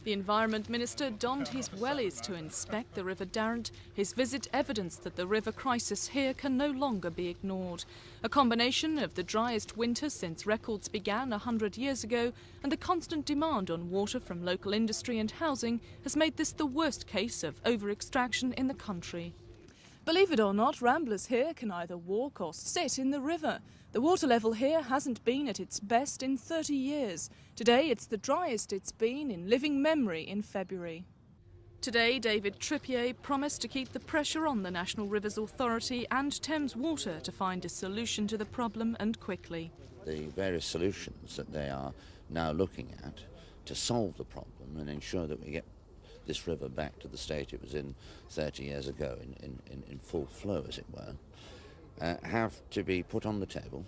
The Environment Minister donned his wellies to inspect the River Darrant. His visit evidenced that the river crisis here can no longer be ignored. A combination of the driest winter since records began 100 years ago and the constant demand on water from local industry and housing has made this the worst case of over-extraction in the country. Believe it or not, ramblers here can either walk or sit in the river. The water level here hasn't been at its best in 30 years. Today it's the driest it's been in living memory in February. Today, David Trippier promised to keep the pressure on the National Rivers Authority and Thames Water to find a solution to the problem, and quickly. The various solutions that they are now looking at to solve the problem and ensure that we get this river back to the state it was in 30 years ago, in full flow, as it were, have to be put on the table,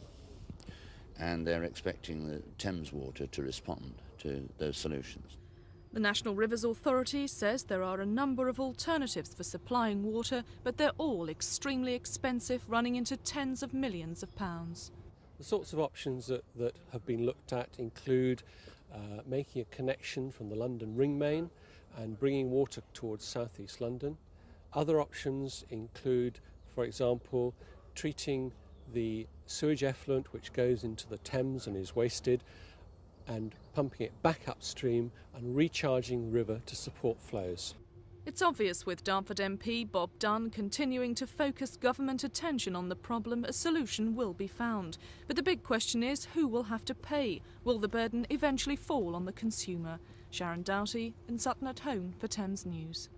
and they're expecting the Thames Water to respond to those solutions. The National Rivers Authority says there are a number of alternatives for supplying water, but they're all extremely expensive, running into tens of millions of pounds. The sorts of options that have been looked at include making a connection from the London Ring Main and bringing water towards southeast London. Other options include, for example, treating the sewage effluent which goes into the Thames and is wasted and pumping it back upstream and recharging the river to support flows. It's obvious with Dartford MP Bob Dunn continuing to focus government attention on the problem, a solution will be found. But the big question is, who will have to pay? Will the burden eventually fall on the consumer? Sharon Doughty in Sutton at Home for Thames News.